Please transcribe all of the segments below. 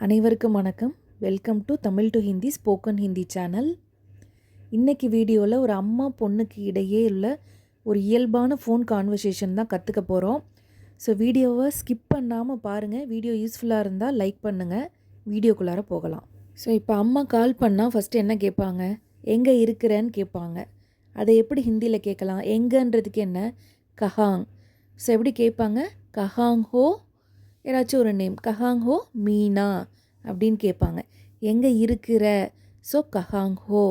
அனைவருக்கும் வணக்கம். Welcome to Tamil to Hindi spoken Hindi channel. இன்றைக்கி வீடியோவில் ஒரு அம்மா பொண்ணுக்கு இடையே உள்ள ஒரு இயல்பான ஃபோன் கான்வர்சேஷன் தான் கற்றுக்க போகிறோம். ஸோ வீடியோவை ஸ்கிப் பண்ணாமல் பாருங்கள். வீடியோ யூஸ்ஃபுல்லாக இருந்தால் லைக் பண்ணுங்கள். வீடியோக்குள்ளார போகலாம். ஸோ இப்போ அம்மா கால் பண்ணால் ஃபஸ்ட்டு என்ன கேட்பாங்க? எங்கே இருக்கிறேன்னு கேட்பாங்க. அதை எப்படி ஹிந்தியில் கேட்கலாம்? எங்கன்றதுக்கு என்ன? கஹாங். ஸோ எப்படி கேட்பாங்க? கஹாங் ஹோ, யாராச்சும் ஒரு நேம், கஹாங் ஹோ மீனா அப்படின்னு கேட்பாங்க. எங்கே இருக்கிற? ஸோ கஹாங் ஹோ.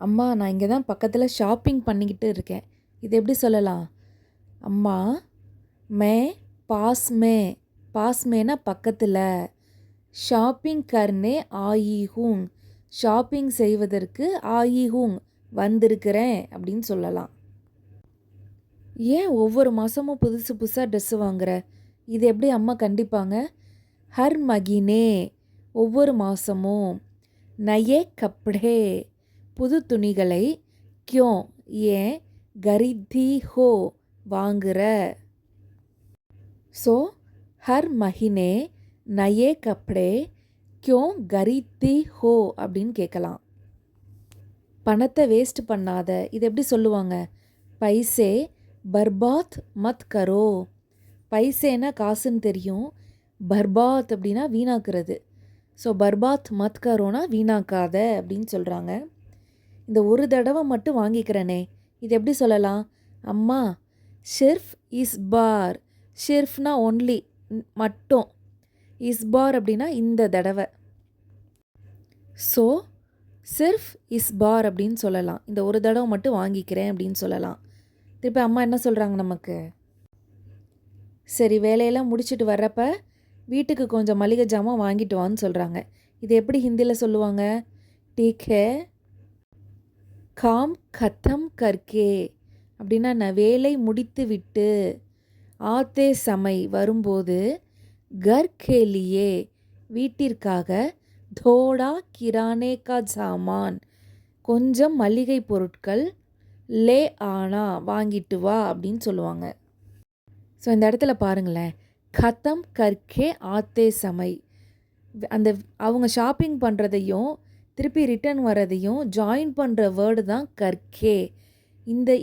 அம்மா நான் இங்கே தான் பக்கத்தில் ஷாப்பிங் பண்ணிக்கிட்டு இருக்கேன். இது எப்படி சொல்லலாம்? அம்மா மே பாஸ் மே, பாஸ் மேனா பக்கத்தில், ஷாப்பிங் கர்னே ஆயி ஹூங், ஷாப்பிங் செய்வதற்கு ஆயி ஹூங் வந்திருக்கிறேன் அப்படின்னு சொல்லலாம். ஏன் ஒவ்வொரு மாதமும் புதுசு புதுசாக ட்ரெஸ்ஸு வாங்குற? இது எப்படி அம்மா கண்டிப்பாங்க? ஹர் மகினே, ஒவ்வொரு மாதமும், நயே கப்டே, புது துணிகளை, கியோ ஏன், கரித்தி ஹோ வாங்குற. ஸோ ஹர் மகினே நயே கப்டே கியோ கரித்தி ஹோ அப்படின்னு கேட்கலாம். பணத்தை வேஸ்ட் பண்ணாத, இது எப்படி சொல்லுவாங்க? பைசே பர்பாத் மத் கரோ. பைசேனா காசுன்னு தெரியும், பர்பாத் அப்படின்னா வீணாக்குறது. ஸோ பர்பாத் மத் கரோனா வீணாக்காத அப்படின்னு சொல்கிறாங்க. இந்த ஒரு தடவை மட்டும் வாங்கிக்கிறனே, இது எப்படி சொல்லலாம்? அம்மா ஷிர்ஃப் இஸ் பார், ஷிர்ஃப்னா ஒன்லி மட்டும், இஸ்பார் அப்படின்னா இந்த தடவை. ஸோ சிர்ஃப் இஸ்பார் அப்படின்னு சொல்லலாம். இந்த ஒரு தடவை மட்டும் வாங்கிக்கிறேன் அப்படின்னு சொல்லலாம். திருப்பி அம்மா என்ன சொல்கிறாங்க நமக்கு? சரி, வேலையெல்லாம் முடிச்சுட்டு வர்றப்ப வீட்டுக்கு கொஞ்சம் மளிகை ஜாமான் வாங்கிட்டு வான்னு சொல்கிறாங்க. இது எப்படி ஹிந்தியில் சொல்லுவாங்க? டீக் ஹே காம் கத்தம் கர்கே அப்படின்னா நான் வேலை முடித்து விட்டு, ஆத்தே சமை வரும்போது, கர் கேலியே வீட்டிற்காக, தோடா கிரானே கா ஜாமான் கொஞ்சம் மளிகை பொருட்கள், லே ஆனா வாங்கிட்டு வா அப்படின்னு சொல்லுவாங்க. ஸோ இந்த இடத்துல பாருங்களேன், கத்தம் கர்கே ஆத்தே சமை, அந்த அவங்க ஷாப்பிங் பண்ணுறதையும் திருப்பி ரிட்டர்ன் வரதையும் ஜாயின் பண்ணுற வேர்டு தான் கர்கே.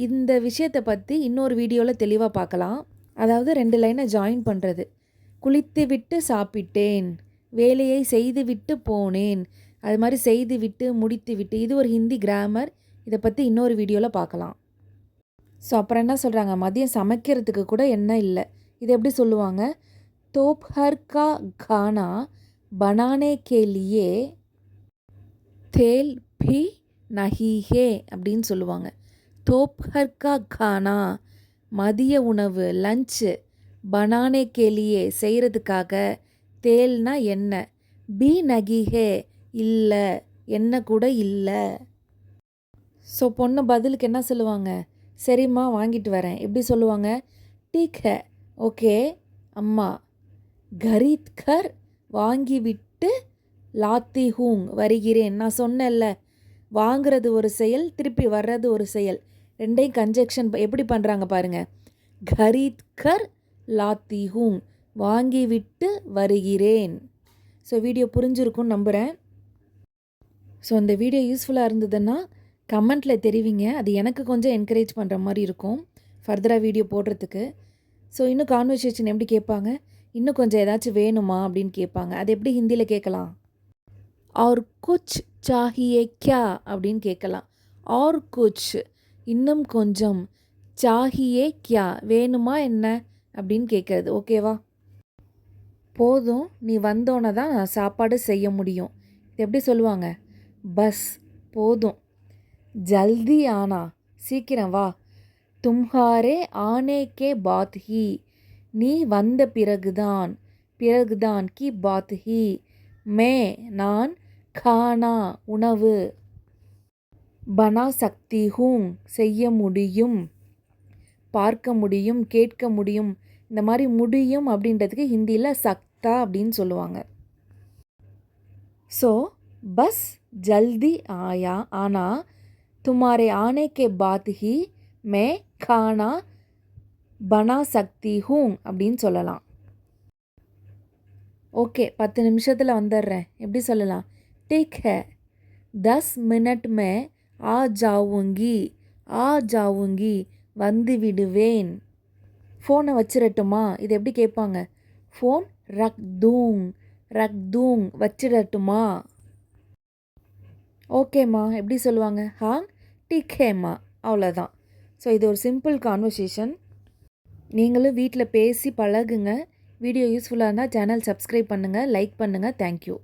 இந்த விஷயத்தை பற்றி இன்னொரு வீடியோவில் தெளிவாக பார்க்கலாம். அதாவது 2 லைனை ஜாயின் பண்ணுறது. குளித்து விட்டு சாப்பிட்டேன், வேலையை செய்து விட்டு போனேன், அது மாதிரி செய்து விட்டு முடித்து விட்டு, இது ஒரு ஹிந்தி கிராமர். இதை பற்றி இன்னொரு வீடியோவில் பார்க்கலாம். ஸோ அப்புறம் என்ன சொல்கிறாங்க? மதியம் சமைக்கிறதுக்கு கூட என்ன இல்லை. இது எப்படி சொல்லுவாங்க? தோப்ஹர் கா கானா பனானே கே லியே தேல் பி நஹி ஹே அப்படின்னு சொல்லுவாங்க. தோப்ஹர் கா கானா மதிய உணவு, லஞ்சு, பனானே கே லியே செய்கிறதுக்காக, தேல்னா எண்ணெய், பி நகி ஹே இல்லை, எண்ணெய் கூட இல்லை. ஸோ பொண்ணு பதிலுக்கு என்ன சொல்லுவாங்க? சரிம்மா வாங்கிட்டு வரேன். எப்படி சொல்லுவாங்க? டீக் ஹே, ஓகே அம்மா, கரீத் கர் வாங்கிவிட்டு, லாத்தி ஹூங் வருகிறேன். நான் சொன்னேன்ல, வாங்கிறது ஒரு செயல், திருப்பி வர்றது ஒரு செயல், ரெண்டையும் கன்ஜெக்ஷன் எப்படி பண்ணுறாங்க பாருங்கள். கரீத் கர் லாத்தி ஹூங், வாங்கிவிட்டு வருகிறேன். ஸோ வீடியோ புரிஞ்சிருக்கும்னு நம்புகிறேன். ஸோ இந்த வீடியோ யூஸ்ஃபுல்லாக இருந்ததுன்னா கமெண்ட்டில் தெரிவிங்க. அது எனக்கு கொஞ்சம் என்கரேஜ் பண்ணுற மாதிரி இருக்கும் ஃபர்தராக வீடியோ போடுறதுக்கு. ஸோ இன்னும் கான்வர்சேஷன் எப்படி கேட்பாங்க? இன்னும் கொஞ்சம் ஏதாச்சும் வேணுமா அப்படின்னு கேட்பாங்க. அது எப்படி ஹிந்தியில் கேட்கலாம்? और कुछ चाहिए क्या அப்படின்னு கேட்கலாம். और कुछ இன்னும் கொஞ்சம், चाहिए क्या வேணுமா என்ன அப்படின்னு கேட்குறது. ஓகேவா? போதும், நீ வந்தோன்னே தான் சாப்பாடு செய்ய முடியும். இது எப்படி சொல்லுவாங்க? பஸ் போதும், ஜல்தி ஆனா சீக்கிரம் வா, தும்ஹாரே ஆனே கே பாத் ஹி நீ வந்த பிறகுதான், பிறகுதான் கி பாத் ஹி மே நான், கானா உணவு, பனா சக்தி ஹூங் செய்ய முடியும், பார்க்க முடியும், கேட்க முடியும். இந்த மாதிரி முடியும் அப்படின்றதுக்கு ஹிந்தியில் சக்தா அப்படின்னு சொல்லுவாங்க. ஸோ பஸ் ஜல்தி ஆயா ஆனா तुम्हारे आने के बाद ही मैं खाना बना सकती हूँ அப்படின்னு சொல்லலாம். ஓகே 10 நிமிஷத்தில் வந்துடுறேன். எப்படி சொல்லலாம்? ठीक है 10 मिनट में आ जाऊंगी आ जाऊंगी வந்து விடுவேன். ஃபோனை வச்சிடட்டுமா? இது எப்படி கேட்பாங்க? ஃபோன் ரக் தூங் வச்சிடட்டுமா? ஓகேம்மா எப்படி சொல்லுவாங்க? ஹாங் டிக்கேம்மா. அவ்வளோதான். ஸோ இது ஒரு சிம்பிள் கான்வர்சேஷன். நீங்களும் வீட்டில் பேசி பழகுங்க. வீடியோ யூஸ்ஃபுல்லாக இருந்தால் சேனல் சப்ஸ்கிரைப் பண்ணுங்கள், லைக் பண்ணுங்கள். தேங்க்யூ.